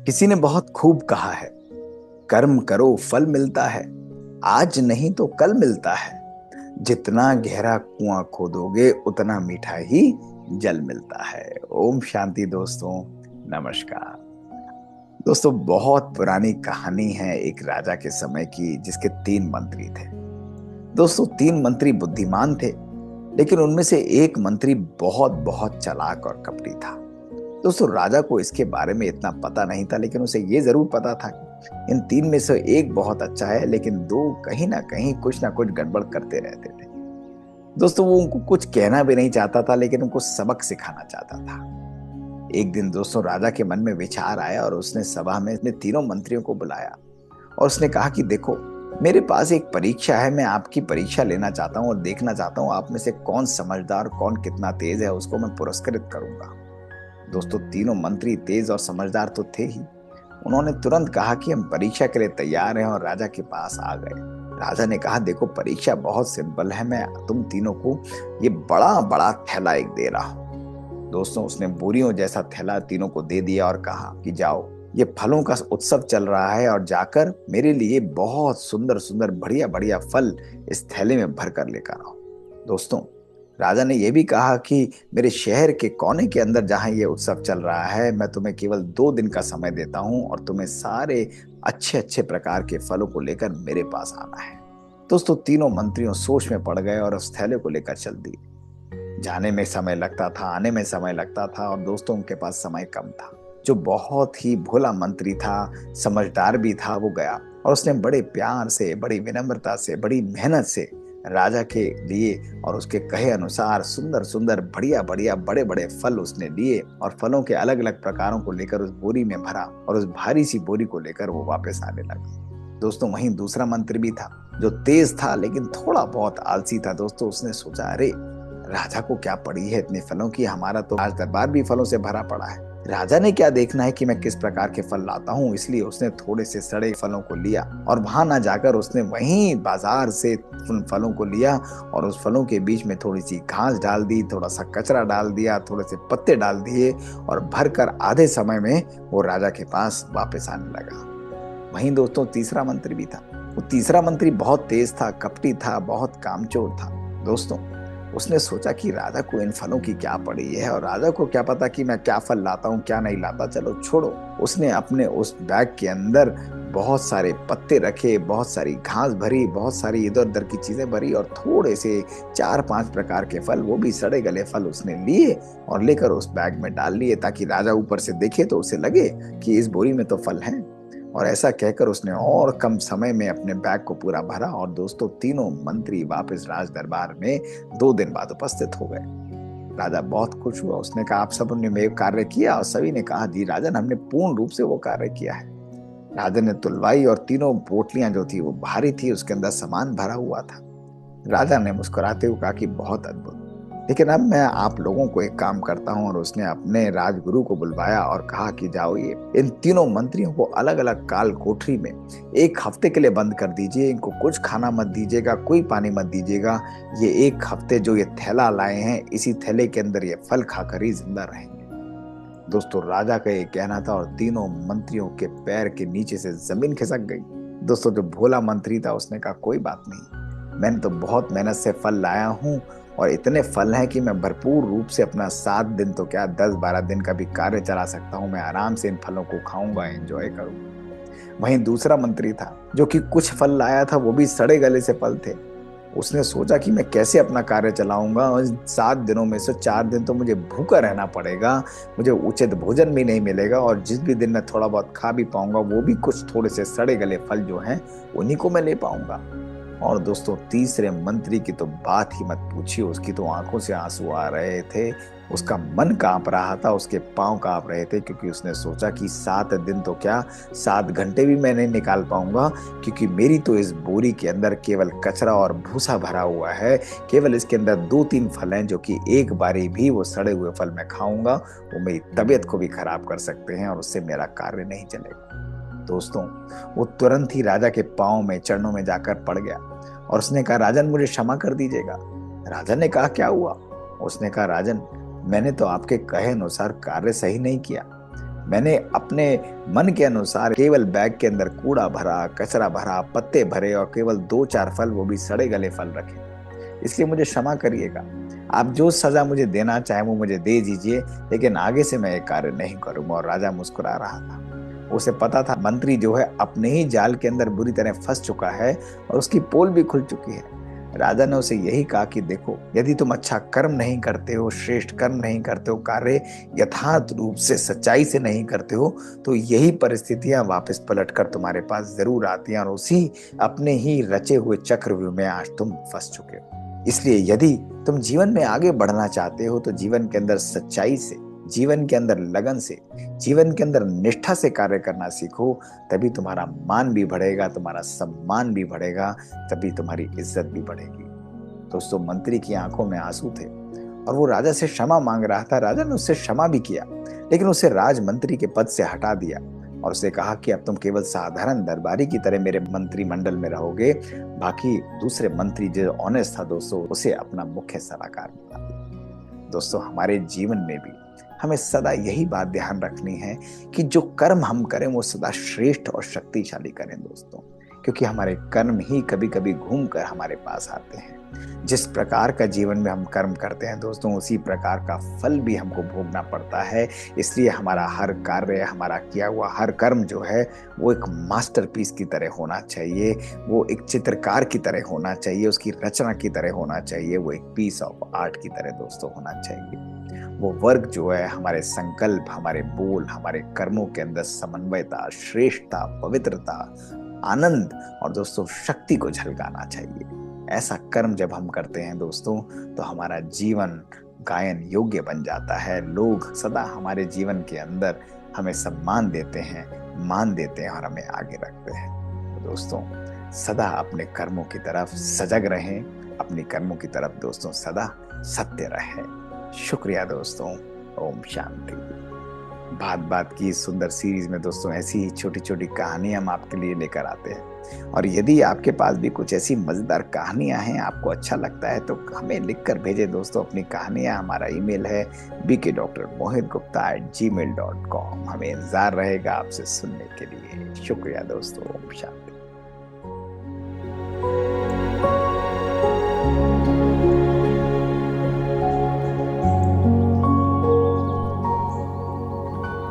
किसी ने बहुत खूब कहा है, कर्म करो फल मिलता है, आज नहीं तो कल मिलता है। जितना गहरा कुआं खोदोगे उतना मीठा ही जल मिलता है। ओम शांति दोस्तों, नमस्कार। दोस्तों, बहुत पुरानी कहानी है एक राजा के समय की जिसके 3 मंत्री थे। दोस्तों, 3 मंत्री बुद्धिमान थे, लेकिन उनमें से एक मंत्री बहुत बहुत चालाक और कपटी था। दोस्तों, राजा को इसके बारे में इतना पता नहीं था, लेकिन उसे ये जरूर पता था कि इन 3 में से एक बहुत अच्छा है, लेकिन 2 कहीं ना कहीं कुछ ना कुछ गड़बड़ करते रहते थे। दोस्तों, वो उनको कुछ कहना भी नहीं चाहता था, लेकिन उनको सबक सिखाना चाहता था। एक दिन दोस्तों, राजा के मन में विचार आया और उसने सभा में अपने तीनों मंत्रियों को बुलाया और उसने कहा कि देखो, मेरे पास एक परीक्षा है। मैं आपकी परीक्षा लेना चाहता हूँ और देखना चाहता हूँ आप में से कौन समझदार, कौन कितना तेज है, उसको मैं पुरस्कृत करूंगा। दोस्तों, तीनों मंत्री तेज और समझदार तो थे ही। उन्होंने तुरंत कहा कि हम परीक्षा के लिए तैयार हैं और राजा के पास आ गए। राजा ने कहा, देखो, परीक्षा बहुत सिंपल है। मैं तुम तीनों को ये बड़ा बड़ा थैला एक दे रहा हूं। दोस्तों, उसने बोरियों जैसा थैला तीनों को दे दिया और कहा कि जाओ, ये फलों का उत्सव चल रहा है और जाकर मेरे लिए बहुत सुंदर सुंदर बढ़िया बढ़िया फल इस थैले में भर कर लेकर आओ। दोस्तों, राजा ने यह भी कहा कि मेरे शहर के कोने के अंदर जहां ये उत्सव चल रहा है, मैं तुम्हें केवल 2 दिन का समय देता हूं और तुम्हें सारे अच्छे अच्छे प्रकार के फलों को लेकर मेरे पास आना है। दोस्तों, तीनों मंत्रियों सोच में पड़ गए और उस थैले को लेकर चल दिए। जाने में समय लगता था, आने में समय लगता था और दोस्तों, उनके पास समय कम था। जो बहुत ही भोला मंत्री था, समझदार भी था, वो गया और उसने बड़े प्यार से, बड़ी विनम्रता से, बड़ी मेहनत से राजा के लिए और उसके कहे अनुसार सुंदर सुंदर बढ़िया बढ़िया बड़े बड़े फल उसने लिए और फलों के अलग अलग प्रकारों को लेकर उस बोरी में भरा और उस भारी सी बोरी को लेकर वो वापस आने लगा। दोस्तों, वहीं दूसरा मंत्री भी था जो तेज था लेकिन थोड़ा बहुत आलसी था। दोस्तों, उसने सोचा, अरे, राजा को क्या पड़ी है इतने फलों की, हमारा तो राज दरबार भी फलों से भरा पड़ा है। राजा ने क्या देखना है कि मैं किस प्रकार के फल लाता हूँ। इसलिए उसने थोड़े से सड़े फलों को लिया और वहां ना जाकर उसने वहीं बाजार से उन फलों को लिया और उस फलों के बीच में थोड़ी सी घास डाल दी, थोड़ा सा कचरा डाल दिया, थोड़े से पत्ते डाल दिए और भरकर आधे समय में वो राजा के पास वापस आने लगा। वहीं दोस्तों, तीसरा मंत्री भी था। वो तीसरा मंत्री बहुत तेज था, कपटी था, बहुत कामचोर था। दोस्तों, उसने सोचा कि राजा को इन फलों की क्या पड़ी है और राजा को क्या पता कि मैं क्या फल लाता हूँ, क्या नहीं लाता, चलो छोड़ो। उसने अपने उस बैग के अंदर बहुत सारे पत्ते रखे, बहुत सारी घास भरी, बहुत सारी इधर उधर की चीजें भरी और थोड़े से 4-5 प्रकार के फल, वो भी सड़े गले फल उसने लिए और लेकर उस बैग में डाल लिए, ताकि राजा ऊपर से देखे तो उसे लगे कि इस बोरी में तो फल हैं। और ऐसा कहकर उसने और कम समय में अपने बैग को पूरा भरा और दोस्तों, तीनों मंत्री वापस राज दरबार में 2 दिन बाद उपस्थित हो गए। राजा बहुत खुश हुआ। उसने कहा, आप सब ने मेरे कार्य किया? और सभी ने कहा, जी राजन, हमने पूर्ण रूप से वो कार्य किया है। राजा ने तुलवाई और तीनों पोटलियां जो थी वो भारी थी, उसके अंदर सामान भरा हुआ था। राजा ने मुस्कुराते हुए कहा कि बहुत अद्भुत, लेकिन अब मैं आप लोगों को एक काम करता हूं। और उसने अपने राजगुरु को बुलवाया और कहा कि जाओ, ये इन तीनों मंत्रियों को अलग अलग काल कोठरी में 1 हफ्ते के लिए बंद कर दीजिए। इनको कुछ खाना मत दीजिएगा, कोई पानी मत दीजिएगा। ये 1 हफ्ते जो ये थैला लाए हैं, इसी थैले के अंदर ये फल खाकर ही जिंदा रहेंगे। दोस्तों, राजा का ये कहना था और तीनों मंत्रियों के पैर के नीचे से जमीन खिसक गई। दोस्तों, जो भोला मंत्री था उसने कहा, कोई बात नहीं, मैंने तो बहुत मेहनत से फल लाया हूं और इतने फल हैं कि मैं भरपूर रूप से अपना 7 दिन तो क्या 10-12 दिन का भी कार्य चला सकता हूं। मैं आराम से इन फलों को खाऊंगा, एंजॉय करूंगा। वहीं दूसरा मंत्री था जो कि कुछ फल लाया था, वो भी सड़े गले से फल थे। उसने सोचा कि मैं कैसे अपना कार्य चलाऊंगा और 7 दिनों में से 4 दिन तो मुझे भूखा रहना पड़ेगा, मुझे उचित भोजन भी नहीं मिलेगा और जिस भी दिन मैं थोड़ा बहुत खा भी पाऊंगा, वो भी कुछ थोड़े से सड़े गले फल जो हैं उन्हीं को मैं ले पाऊंगा। और दोस्तों, तीसरे मंत्री की तो बात ही मत पूछिए। उसकी तो आंखों से आंसू आ रहे थे, उसका मन कांप रहा था, उसके पांव कांप रहे थे, क्योंकि उसने सोचा कि 7 दिन तो क्या 7 घंटे भी मैं नहीं निकाल पाऊंगा, क्योंकि मेरी तो इस बोरी के अंदर केवल कचरा और भूसा भरा हुआ है। केवल इसके अंदर 2-3 फल हैं जो कि एक बारी भी वो सड़े हुए फल मैं खाऊंगा, वो मेरी तबीयत को भी खराब कर सकते हैं और उससे मेरा कार्य नहीं चलेगा। दोस्तों, वो तुरंत ही राजा के पांव में, चरणों में जाकर पड़ गया और उसने कहा, राजन, मुझे क्षमा कर दीजिएगा। राजा ने कहा, क्या हुआ? उसने कहा, राजन, मैंने तो आपके कहे अनुसार कार्य सही नहीं किया। मैंने अपने मन के अनुसार केवल बैग के अंदर कूड़ा भरा, कचरा भरा, पत्ते भरे और केवल 2-4 फल, वो भी सड़े गले फल रखे। इसलिए मुझे क्षमा करिएगा। आप जो सजा मुझे देना चाहे वो मुझे दे दीजिए, लेकिन आगे से मैं ये कार्य नहीं करूंगा। और राजा मुस्कुरा रहा था। उसे पता था मंत्री जो है अपने ही जाल के अंदर बुरी तरह फंस चुका है और उसकी पोल भी खुल चुकी है। राजा ने उसे यही कहा कि देखो, यदि तुम अच्छा कर्म नहीं करते हो, श्रेष्ठ कर्म नहीं करते हो, कार्य यथार्थ रूप से सच्चाई से नहीं करते हो, तो यही परिस्थितियां वापस पलट कर तुम्हारे पास जरूर आती हैं और उसी अपने ही रचे हुए चक्रव्यूह में आज तुम फंस चुके हो। इसलिए यदि तुम जीवन में आगे बढ़ना चाहते हो तो जीवन के अंदर सच्चाई से, जीवन के अंदर लगन से, जीवन के अंदर निष्ठा से कार्य करना सीखो। तभी तुम्हारा मान भी बढ़ेगा, तुम्हारा सम्मान भी बढ़ेगा, तभी तुम्हारी इज्जत भी बढ़ेगी। दोस्तों, मंत्री की आंखों में आंसू थे और वो राजा से क्षमा मांग रहा था। राजा ने उससे क्षमा भी किया, लेकिन उसे राजमंत्री के पद से हटा दिया और उसे कहा कि अब तुम केवल साधारण दरबारी की तरह मेरे मंत्रिमंडल में रहोगे। बाकी दूसरे मंत्री जो ऑनेस्ट था दोस्तों, उसे अपना मुख्य सलाहकार बना दिया। दोस्तों, हमारे जीवन में भी हमें सदा यही बात ध्यान रखनी है कि जो कर्म हम करें वो सदा श्रेष्ठ और शक्तिशाली करें दोस्तों, क्योंकि हमारे कर्म ही कभी कभी घूम कर हमारे पास आते हैं। जिस प्रकार का जीवन में हम कर्म करते हैं दोस्तों, उसी प्रकार का फल भी हमको भोगना पड़ता है। इसलिए हमारा हर कार्य, हमारा किया हुआ हर कर्म जो है वो एक मास्टरपीस की तरह होना चाहिए, वो एक चित्रकार की तरह होना चाहिए, उसकी रचना की तरह होना चाहिए, वो एक पीस ऑफ आर्ट की तरह दोस्तों होना चाहिए। वो वर्ग जो है हमारे संकल्प, हमारे बोल, हमारे कर्मों के अंदर समन्वयता, श्रेष्ठता, पवित्रता, आनंद और दोस्तों शक्ति को झलकाना चाहिए। ऐसा कर्म जब हम करते हैं दोस्तों, तो हमारा जीवन गायन योग्य बन जाता है। लोग सदा हमारे जीवन के अंदर हमें सम्मान देते हैं, मान देते हैं और हमें आगे रखते हैं। तो दोस्तों, सदा अपने कर्मों की तरफ सजग रहें, अपनी कर्मों की तरफ दोस्तों सदा सत्य रहें। शुक्रिया दोस्तों। ओम शांति। बात बात की सुंदर सीरीज में दोस्तों ऐसी ही छोटी छोटी कहानियां हम आपके लिए लेकर आते हैं। और यदि आपके पास भी कुछ ऐसी मजेदार कहानियां हैं, आपको अच्छा लगता है, तो हमें लिखकर भेजें दोस्तों अपनी कहानियां। हमारा ईमेल है bk.mohitgupta@gmail.com। हमें इंतजार रहेगा आपसे सुनने के लिए। शुक्रिया दोस्तों। ओम शांति।